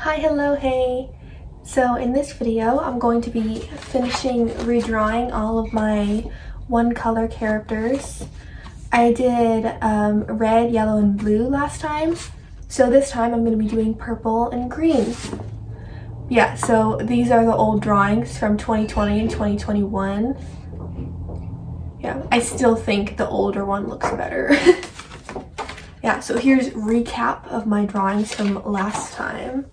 Hi, hello, hey. So in this video, I'm going to be finishing redrawing all of my one color characters. I did red, yellow, and blue last time. So this time I'm going to be doing purple and green. Yeah, so these are the old drawings from 2020 and 2021. Yeah, I still think the older one looks better. Yeah, so here's recap of my drawings from last time.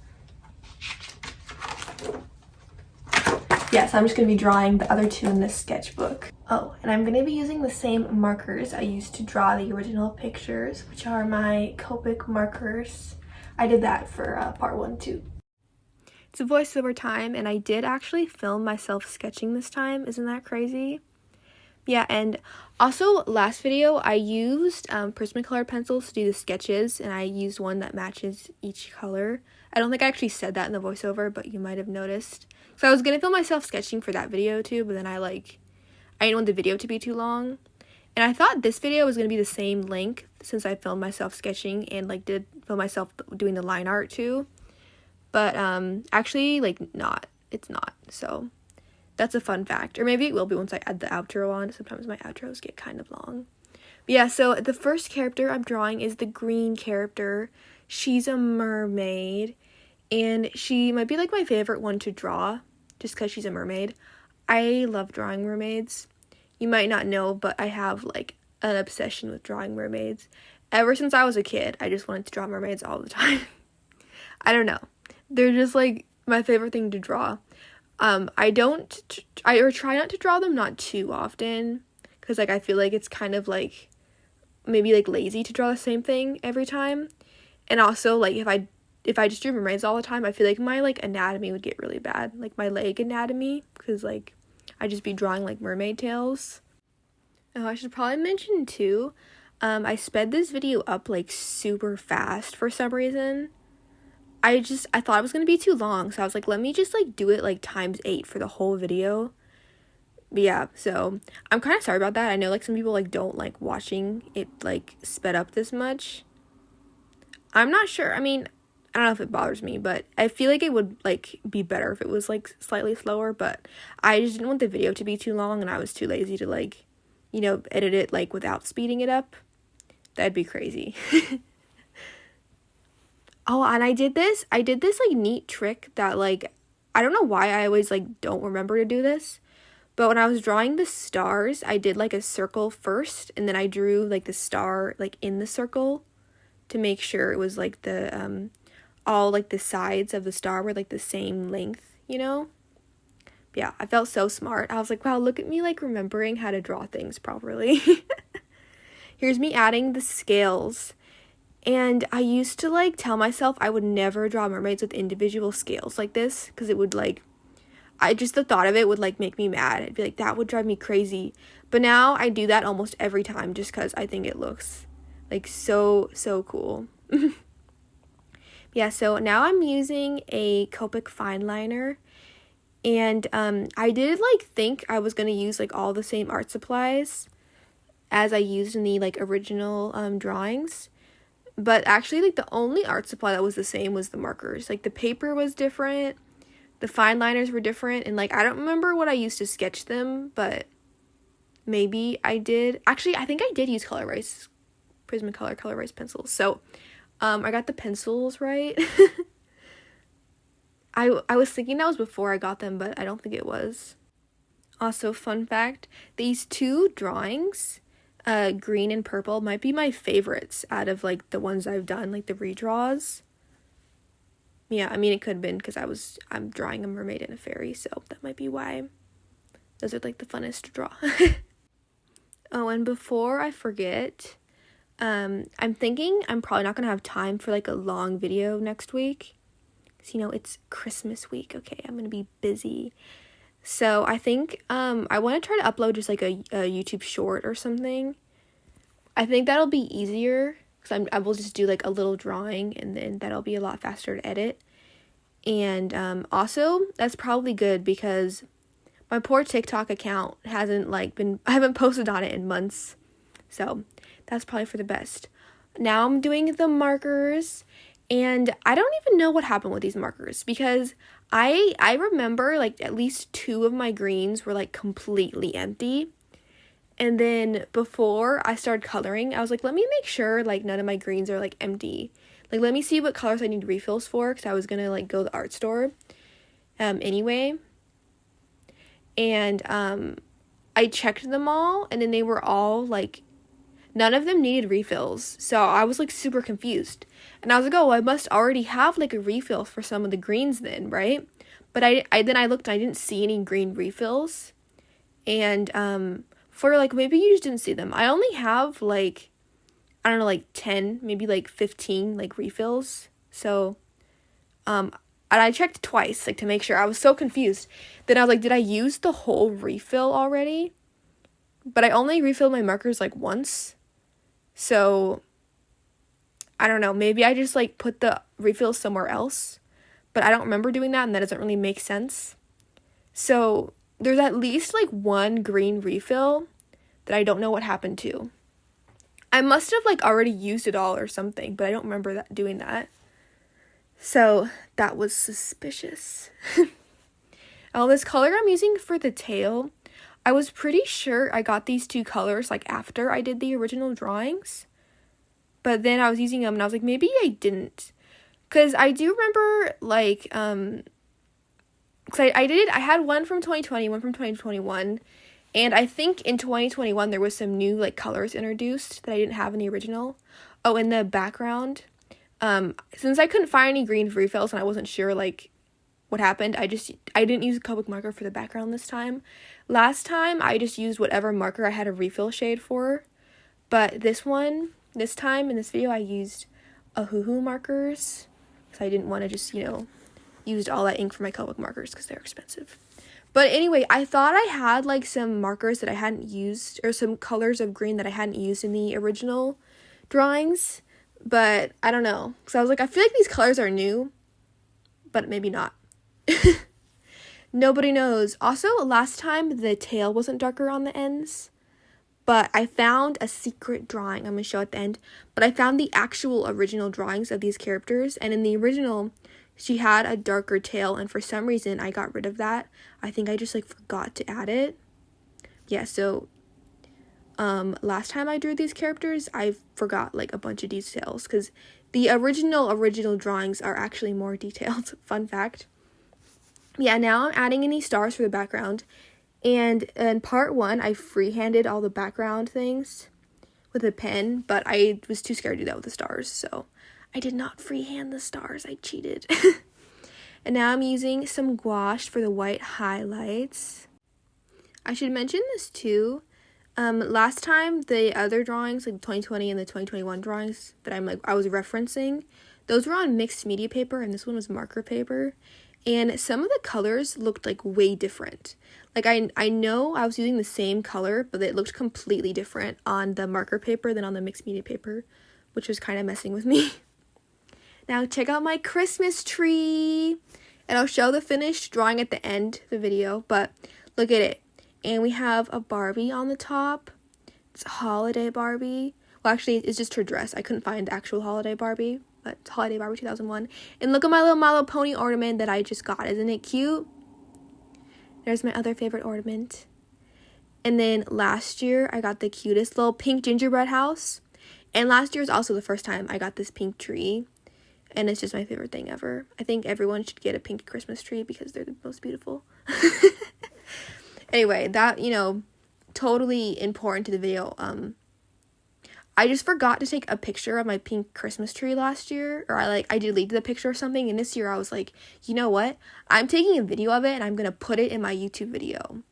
Yes, I'm just going to be drawing the other two in this sketchbook. Oh, and I'm going to be using the same markers I used to draw the original pictures, which are my Copic markers. I did that for part 1 too. It's a voiceover time, and I did actually film myself sketching this time. Isn't that crazy? Yeah, and also last video I used Prismacolor pencils to do the sketches, and I used one that matches each color. I don't think I actually said that in the voiceover, but you might have noticed. So I was gonna film myself sketching for that video too, but then I didn't want the video to be too long. And I thought this video was gonna be the same length since I filmed myself sketching and did film myself doing the line art too. But actually not. It's not. So that's a fun fact. Or maybe it will be once I add the outro on. Sometimes my outros get kind of long. But yeah, so the first character I'm drawing is the green character. She's a mermaid, and she might be my favorite one to draw just because she's a mermaid. I love drawing mermaids. You might not know, but I have an obsession with drawing mermaids. Ever since I was a kid, I just wanted to draw mermaids all the time. I don't know. They're just my favorite thing to draw. I try not to draw them not too often because I feel it's kind of maybe lazy to draw the same thing every time. And also if I just drew mermaids all the time, I feel my anatomy would get really bad, my leg anatomy, because I'd just be drawing mermaid tails. Oh, I should probably mention too, I sped this video up super fast for some reason. I thought it was going to be too long, so I was let me just do it ×8 for the whole video. But yeah, so I'm kind of sorry about that. I know some people don't like watching it sped up this much. I'm not sure. I mean, I don't know if it bothers me, but I feel it would be better if it was slightly slower, but I just didn't want the video to be too long, and I was too lazy to edit it without speeding it up. That'd be crazy. Oh, and I did this neat trick that I don't know why I always don't remember to do this, but when I was drawing the stars, I did a circle first, and then I drew the star in the circle to make sure it was the all the sides of the star were the same length, you know? Yeah, I felt so smart. I was wow, look at me remembering how to draw things properly. Here's me adding the scales. And I used to tell myself I would never draw mermaids with individual scales like this, because it would the thought of it would make me mad. I'd be that would drive me crazy. But now I do that almost every time just because I think it looks so cool. Yeah, so now I'm using a Copic fine liner, and I did think I was gonna use all the same art supplies as I used in the original drawings. But actually, the only art supply that was the same was the markers. The paper was different, the fine liners were different, and I don't remember what I used to sketch them, but maybe I did. Actually, I think I did use Prismacolor Color Rice pencils. So, I got the pencils right. I was thinking that was before I got them, but I don't think it was. Also, fun fact, these two drawings, green and purple, might be my favorites out of the ones I've done, the redraws. Yeah, I mean, it could have been because I'm drawing a mermaid and a fairy, so that might be why those are the funnest to draw. Oh, and before I forget, I'm thinking I'm probably not gonna have time for a long video next week, because it's Christmas week. Okay, I'm gonna be busy. So I think I want to try to upload just a YouTube short or something. I think that'll be easier because I will just do a little drawing, and then that'll be a lot faster to edit. And also that's probably good because my poor TikTok account hasn't I haven't posted on it in months. So that's probably for the best. Now I'm doing the markers, And I don't even know what happened with these markers because I remember like at least 2 of my greens were like completely empty. And then before I started coloring, I was like, let me make sure like none of my greens are like empty. Like, let me see what colors I need refills for, because I was gonna like go to the art store anyway. And I checked them all, and then they were all like, none of them needed refills. So I was like super confused. And I was like, oh, I must already have like a refill for some of the greens then, right? But then I looked and I didn't see any green refills. And for like, maybe you just didn't see them. I only have like, I don't know, like 10, maybe like 15 like refills. So and I checked twice like to make sure. I was so confused. Then I was like, did I use the whole refill already? But I only refilled my markers like once. So I don't know, maybe I just like put the refills somewhere else. But I don't remember doing that, and that doesn't really make sense. So there's at least like 1 green refill that I don't know what happened to. I must have like already used it all or something, but I don't remember doing that. So that was suspicious. Oh, this color I'm using for the tail, I was pretty sure I got these 2 colors like after I did the original drawings. But then I was using them and I was like, maybe I didn't. Because I do remember like, because I had one from 2020, one from 2021. And I think in 2021 there was some new like colors introduced that I didn't have in the original. Oh, in the background, since I couldn't find any green refills and I wasn't sure like what happened, I didn't use a Copic marker for the background this time. Last time I just used whatever marker I had a refill shade for, but this time in this video I used a Hoo markers because I didn't want to just use all that ink for my Copic markers because they're expensive. But anyway, I thought I had like some markers that I hadn't used, or some colors of green that I hadn't used in the original drawings, but I don't know. So I was like, I feel like these colors are new, but maybe not. Nobody knows. Also, last time the tail wasn't darker on the ends, but I found a secret drawing I'm going to show at the end. But I found the actual original drawings of these characters, and in the original, she had a darker tail, and for some reason, I got rid of that. I think I just, like, forgot to add it. Yeah, so, last time I drew these characters, I forgot, like, a bunch of details, because the original drawings are actually more detailed. Fun fact. Yeah, now I'm adding in these stars for the background, and in part 1, I freehanded all the background things with a pen, but I was too scared to do that with the stars, so I did not freehand the stars. I cheated. And now I'm using some gouache for the white highlights. I should mention this too. Last time, the other drawings, like the 2020 and the 2021 drawings that I was referencing, those were on mixed media paper, and this one was marker paper. And some of the colors looked like way different. Like I know I was using the same color, but it looked completely different on the marker paper than on the mixed media paper, which was kind of messing with me. Now check out my Christmas tree. And I'll show the finished drawing at the end of the video, but look at it. And we have a Barbie on the top. It's a holiday Barbie. Well, actually, it's just her dress. I couldn't find the actual holiday Barbie, but it's Holiday Barbie 2001. And look at my little My Little Pony ornament that I just got. Isn't it cute? There's my other favorite ornament. And then last year, I got the cutest little pink gingerbread house. And last year was also the first time I got this pink tree. And it's just my favorite thing ever. I think everyone should get a pink Christmas tree because they're the most beautiful. Anyway, that, totally important to the video. I just forgot to take a picture of my pink Christmas tree last year. Or I deleted the picture or something. And this year I was like, you know what? I'm taking a video of it and I'm going to put it in my YouTube video.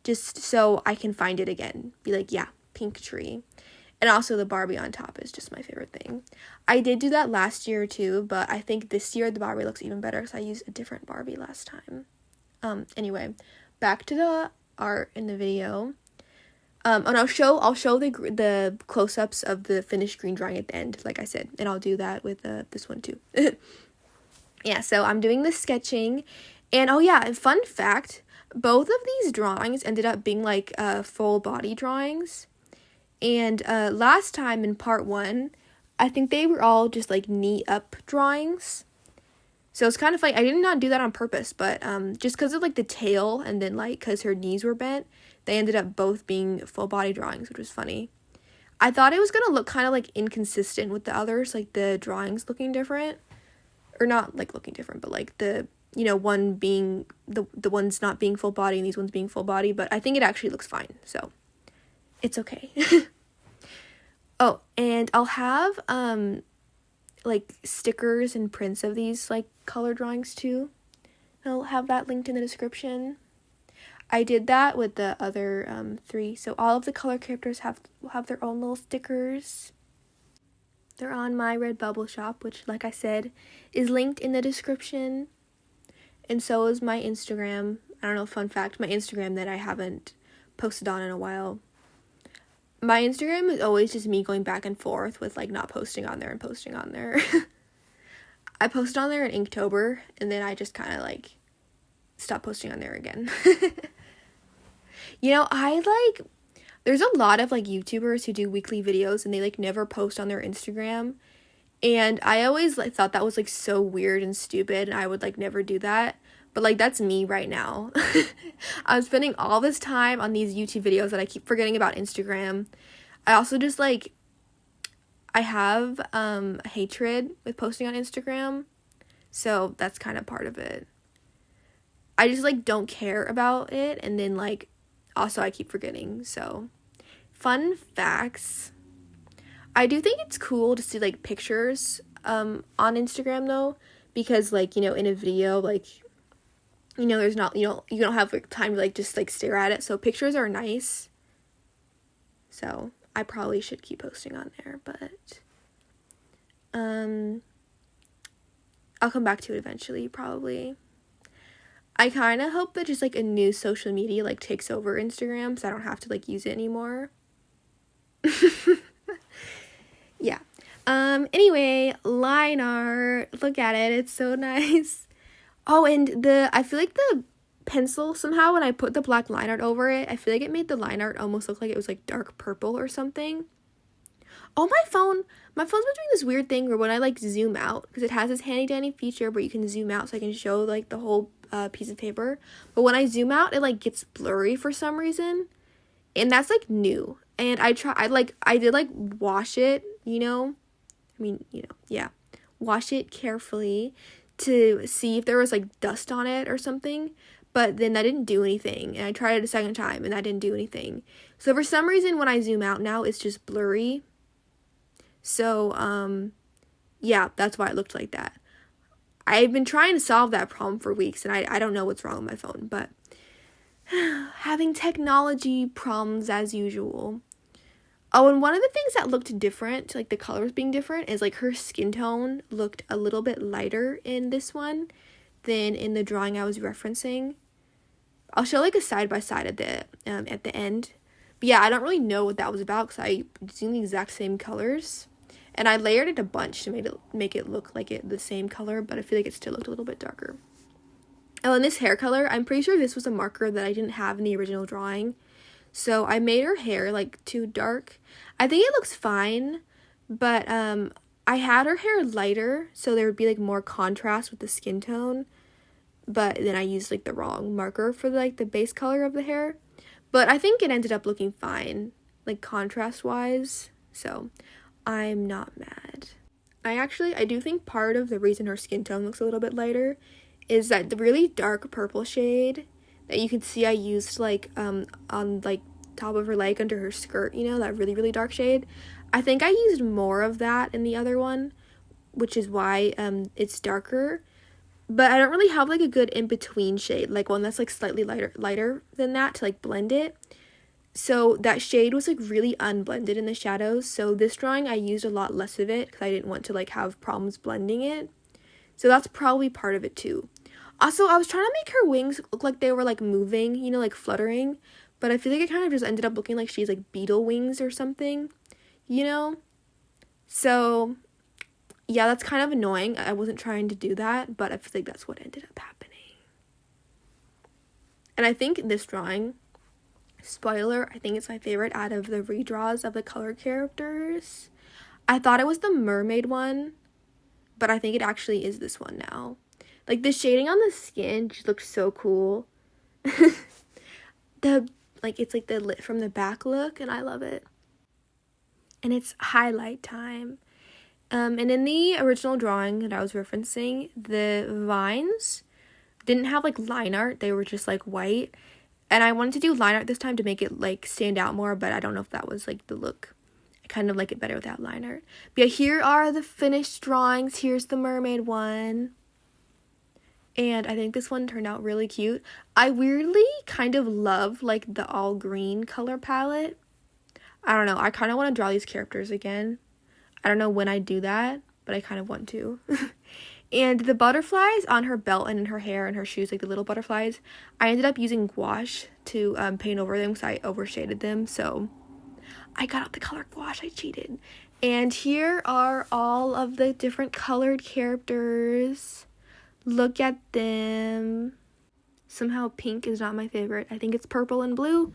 Just so I can find it again. Be like, yeah, pink tree. And also the Barbie on top is just my favorite thing. I did do that last year too, but I think this year the Barbie looks even better because I used a different Barbie last time. Anyway, back to the art in the video. And I'll show the close-ups of the finished green drawing at the end, like I said. And I'll do that with this one too. Yeah, so I'm doing the sketching. And oh yeah, fun fact, both of these drawings ended up being like full body drawings. And last time in part 1, I think they were all just like knee up drawings. So it's kind of funny. I did not do that on purpose, but just because of like the tail and then like because her knees were bent, they ended up both being full body drawings, which was funny. I thought it was going to look kind of like inconsistent with the others, like the drawings looking different. Or not like looking different, but like the, you know, one being the ones not being full body and these ones being full body, but I think it actually looks fine. So it's okay. Oh, and I'll have like stickers and prints of these like color drawings too. I'll have that linked in the description. I did that with the other 3. So all of the color characters will have their own little stickers. They're on my Redbubble shop, which, like I said, is linked in the description. And so is my Instagram. I don't know, fun fact, my Instagram that I haven't posted on in a while. My Instagram is always just me going back and forth with, like, not posting on there and posting on there. I posted on there in Inktober, and then I just kind of, like, stopped posting on there again. You know, there's a lot of, like, YouTubers who do weekly videos, and they, like, never post on their Instagram. And I always, like, thought that was, like, so weird and stupid, and I would, like, never do that. But, like, that's me right now. I'm spending all this time on these YouTube videos that I keep forgetting about Instagram. I also just, like, I have hatred with posting on Instagram. So that's kind of part of it. I just, like, don't care about it. And then, like, also I keep forgetting. So, fun facts. I do think it's cool to see, like, pictures on Instagram, though. Because, like, you know, in a video, like, you know, there's not, you don't have, like, time to, like, just, like, stare at it. So pictures are nice. So I probably should keep posting on there, but I'll come back to it eventually, probably. I kind of hope that just, like, a new social media, like, takes over Instagram, so I don't have to, like, use it anymore. Yeah. Anyway, line art. Look at it. It's so nice. Oh, and I feel like the pencil, somehow, when I put the black line art over it, I feel like it made the line art almost look like it was, like, dark purple or something. Oh, my phone's been doing this weird thing where when I, like, zoom out, because it has this handy-dandy feature where you can zoom out so I can show, like, the whole piece of paper. But when I zoom out, it, like, gets blurry for some reason. And that's, like, new. And I did, like, wash it, you know? I mean, you know, yeah. Wash it carefully to see if there was, like, dust on it or something. But then that didn't do anything. And I tried it a second time, and that didn't do anything. So for some reason, when I zoom out now, it's just blurry. So, yeah, that's why it looked like that. I've been trying to solve that problem for weeks, and I don't know what's wrong with my phone, but having technology problems as usual. Oh, and one of the things that looked different, like the colors being different, is like her skin tone looked a little bit lighter in this one than in the drawing I was referencing. I'll show like a side-by-side at the end. But yeah, I don't really know what that was about because I using the exact same colors. And I layered it a bunch to make it look like the same color, but I feel like it still looked a little bit darker. Oh, and this hair color, I'm pretty sure this was a marker that I didn't have in the original drawing. So I made her hair, like, too dark. I think it looks fine, but I had her hair lighter, so there would be, like, more contrast with the skin tone. But then I used, like, the wrong marker for, like, the base color of the hair. But I think it ended up looking fine, like, contrast-wise. So I'm not mad. I do think part of the reason her skin tone looks a little bit lighter is that the really dark purple shade that you can see I used, like, on, like, top of her leg under her skirt, you know, that really, really dark shade. I think I used more of that in the other one, which is why it's darker. But I don't really have, like, a good in-between shade, like, one that's, like, slightly lighter than that to, like, blend it. So that shade was, like, really unblended in the shadows. So this drawing, I used a lot less of it because I didn't want to, like, have problems blending it. So that's probably part of it, too. Also, I was trying to make her wings look like they were, like, moving, you know, like, fluttering. But I feel like it kind of just ended up looking like she's, like, beetle wings or something, you know? So, yeah, that's kind of annoying. I wasn't trying to do that, but I feel like that's what ended up happening. And I think this drawing, spoiler, I think it's my favorite out of the redraws of the color characters. I thought it was the mermaid one, but I think it actually is this one now. Like, the shading on the skin just looks so cool. It's like the lit from the back look, and I love it. And it's highlight time. And in the original drawing that I was referencing, the vines didn't have like line art. They were just like white. And I wanted to do line art this time to make it like stand out more, but I don't know if that was like the look. I kind of like it better without line art. But yeah, here are the finished drawings. Here's the mermaid one. And I think this one turned out really cute. I weirdly kind of love like the all green color palette. I don't know. I kind of want to draw these characters again. I don't know when I do that, but I kind of want to. And the butterflies on her belt and in her hair and her shoes, like the little butterflies, I ended up using gouache to paint over them because I overshaded them. So I got out the color gouache. I cheated. And here are all of the different colored characters. Look at them. Somehow pink is not my favorite. I think it's purple and blue.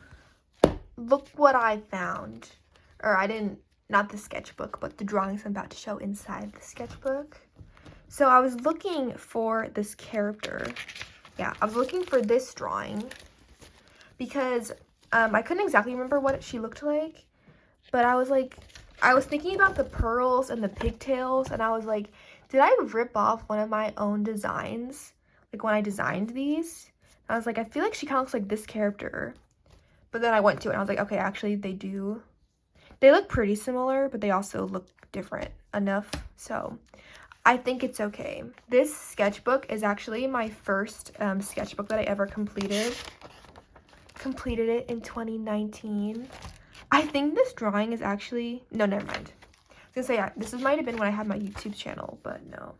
Look what I found. Or I didn't, not the sketchbook, but the drawings I'm about to show inside the sketchbook. So I was looking for this character. Yeah, I was looking for this drawing because I couldn't exactly remember what she looked like. But I was thinking about the pearls and the pigtails, and I was like, did I rip off one of my own designs? Like when I designed these? I was like, I feel like she kind of looks like this character. But then I went to it and I was like, okay, actually they do. They look pretty similar, but they also look different enough. So I think it's okay. This sketchbook is actually my first sketchbook that I ever completed. Completed it in 2019. I think this drawing is actually, no, never mind. I was gonna say, yeah, this might have been when I had my YouTube channel, but no.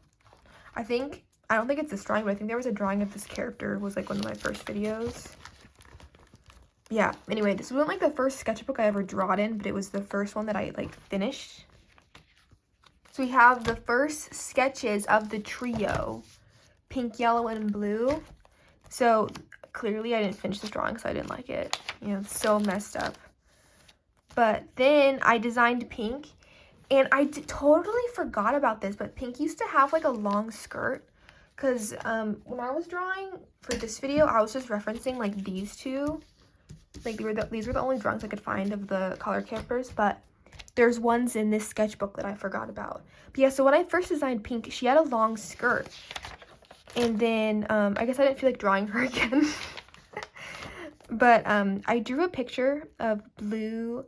I don't think it's this drawing, but I think there was a drawing of this character. Was like one of my first videos. Yeah, anyway, this wasn't like the first sketchbook I ever drawed in, but it was the first one that I like finished. So we have the first sketches of the trio, pink, yellow, and blue. So clearly I didn't finish this drawing, so I didn't like it. You know, it's so messed up. But then I designed pink, and I totally forgot about this, but pink used to have like a long skirt. Because when I was drawing for this video, I was just referencing like these two. Like these were the only drawings I could find of the color characters, but there's ones in this sketchbook that I forgot about. But yeah, so when I first designed pink, she had a long skirt. And then I guess I didn't feel like drawing her again. But I drew a picture of blue,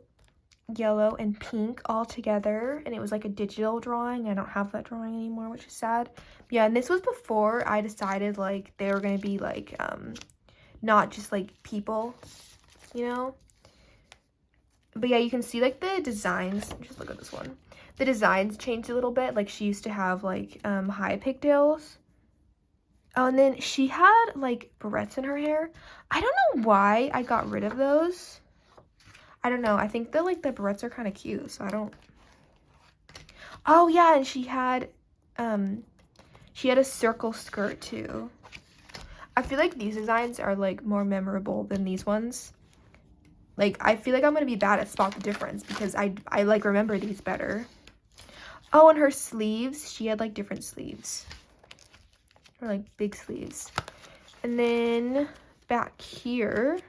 yellow, and pink all together, and it was like a digital drawing. I don't have that drawing anymore, which is sad. Yeah, and this was before I decided like they were gonna be like not just like people, you know. But yeah, you can see like the designs. Just look at this one. The designs changed a little bit. Like she used to have like high pigtails. Oh, and then she had like barrettes in her hair. I don't know why I got rid of those. I don't know. I think the barrettes are kind of cute, so I don't. Oh yeah, and she had a circle skirt too. I feel like these designs are like more memorable than these ones. Like I feel like I'm gonna be bad at spot the difference because I like remember these better. Oh, and her sleeves, she had like different sleeves. Or like big sleeves. And then back here,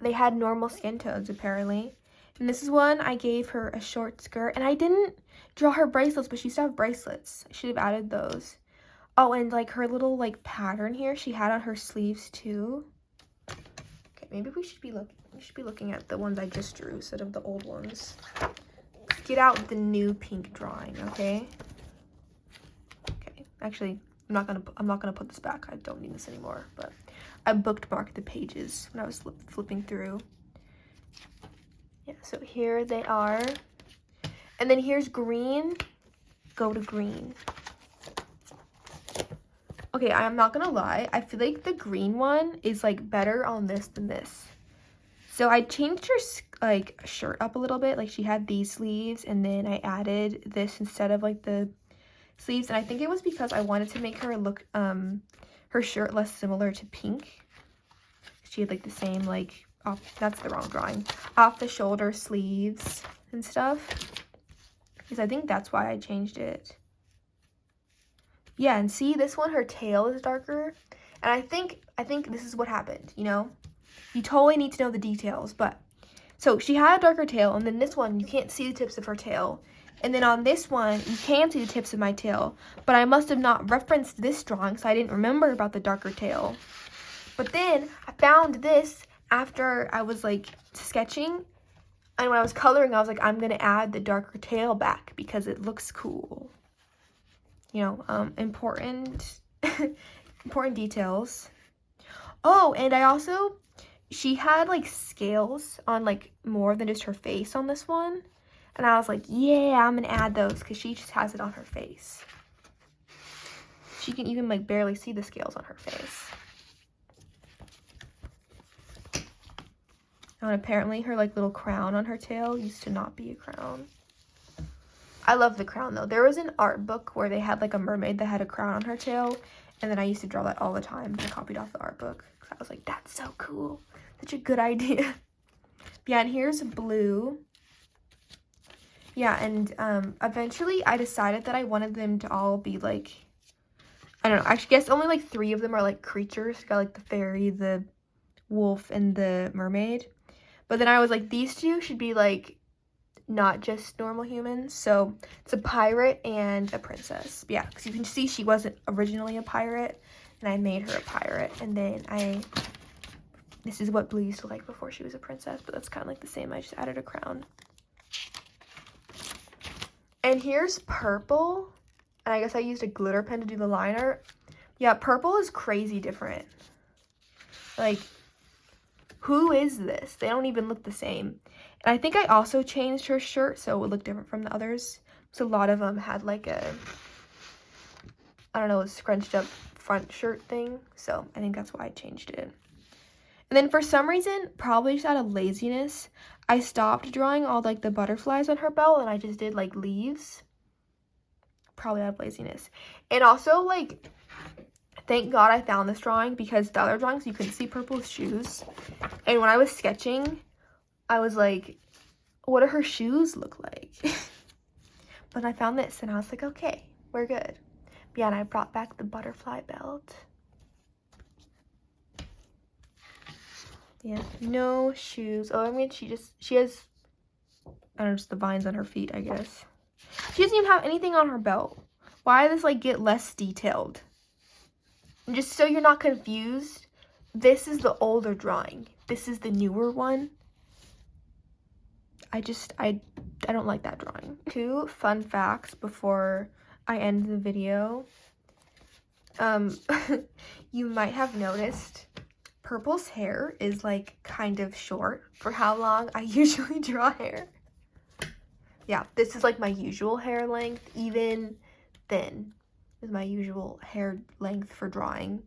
they had normal skin tones apparently. And this is one I gave her a short skirt, and I didn't draw her bracelets, but she used to have bracelets. I should have added those. Oh, and like her little like pattern here she had on her sleeves too. Okay, maybe we should be looking at the ones I just drew instead of the old ones. Get out the new pink drawing, okay? Okay, actually, I'm not gonna put this back. I don't need this anymore, but I bookmarked the pages when I was flipping through. Yeah, so here they are. And then here's green. Go to green. Okay, I'm not gonna lie. I feel like the green one is like better on this than this. So I changed her like shirt up a little bit. Like she had these sleeves, and then I added this instead of like the sleeves. And I think it was because I wanted to make her look her shirt less similar to pink. She had like the same like off, that's the wrong drawing, off the shoulder sleeves and stuff. Because I think that's why I changed it. Yeah, and see, this one, her tail is darker. And I think this is what happened, you know? You totally need to know the details, but... So, she had a darker tail, and then this one, you can't see the tips of her tail. And then on this one, you can see the tips of my tail. But I must have not referenced this drawing, so I didn't remember about the darker tail. But then, I found this after I was, like, sketching. And when I was coloring, I was like, I'm going to add the darker tail back because it looks cool. You know, important details. Oh, and I also, she had like scales on like more than just her face on this one. And I was like, yeah, I'm gonna add those because she just has it on her face. She can even like barely see the scales on her face. And apparently her like little crown on her tail used to not be a crown. I love the crown though. There was an art book where they had like a mermaid that had a crown on her tail, and then I used to draw that all the time. I copied off the art book because I was like, that's so cool. Such a good idea. Yeah, and here's blue. Yeah, and eventually I decided that I wanted them to all be like, I don't know, I guess only like 3 of them are like creatures. You got like the fairy, the wolf, and the mermaid. But then I was like, these 2 should be like not just normal humans. So it's a pirate and a princess. Yeah, because you can see she wasn't originally a pirate, and I made her a pirate. And then this is what blue used to like before she was a princess, but that's kind of like the same. I just added a crown. And here's purple, and I guess I used a glitter pen to do the liner. Yeah, purple is crazy different. Like, who is this? They don't even look the same. And I think I also changed her shirt so it would look different from the others. So a lot of them had like a, I don't know, a scrunched up front shirt thing. So I think that's why I changed it. And then for some reason, probably just out of laziness, I stopped drawing all like the butterflies on her belt and I just did like leaves. Probably out of laziness. And also like, thank God I found this drawing because the other drawings you couldn't see purple's shoes. And when I was sketching, I was like, what do her shoes look like? But I found this and I was like, okay, we're good. Yeah, and I brought back the butterfly belt. Yeah, no shoes. Oh, I mean, she has, I don't know, just the vines on her feet, I guess. She doesn't even have anything on her belt. Why does this, like, get less detailed? And just so you're not confused, this is the older drawing. This is the newer one. I don't like that drawing. 2 fun facts before I end the video. You might have noticed Purple's hair is like kind of short for how long I usually draw hair. Yeah, this is like my usual hair length. Even thin is my usual hair length for drawing.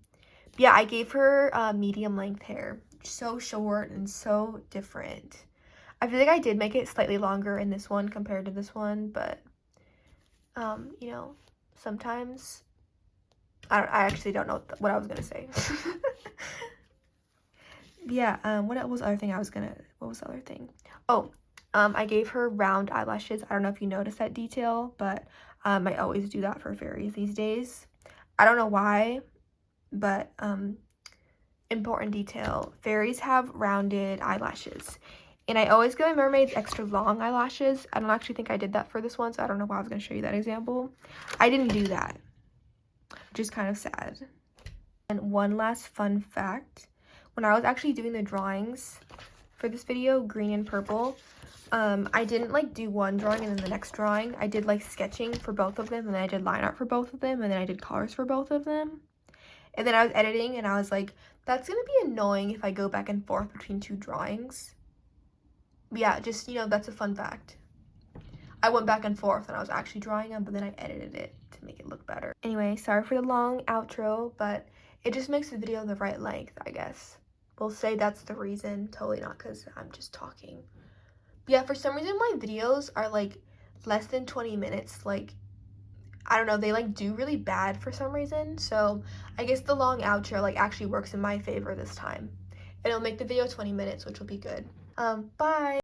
Yeah, I gave her medium length hair. So short and so different. I feel like I did make it slightly longer in this one compared to this one, but you know, sometimes I actually don't know what I was gonna say. Yeah, what was the other thing what was the other thing? Oh, I gave her round eyelashes. I don't know if you noticed that detail, but I always do that for fairies these days. I don't know why, but important detail. Fairies have rounded eyelashes. And I always give my mermaids extra long eyelashes. I don't actually think I did that for this one, so I don't know why I was going to show you that example. I didn't do that, which is kind of sad. And one last fun fact. When I was actually doing the drawings for this video, green and purple, I didn't like do one drawing and then the next drawing. I did like sketching for both of them, and then I did line art for both of them, and then I did colors for both of them. And then I was editing and I was like, that's going to be annoying if I go back and forth between 2 drawings. Yeah, just, you know, that's a fun fact. I went back and forth and I was actually drawing them, but then I edited it to make it look better. Anyway, sorry for the long outro, but it just makes the video the right length, I guess. We'll say that's the reason, totally not because I'm just talking. But yeah, for some reason my videos are like less than 20 minutes. Like, I don't know, they like do really bad for some reason. So I guess the long outro like actually works in my favor this time. and it'll make the video 20 minutes, which will be good. Bye!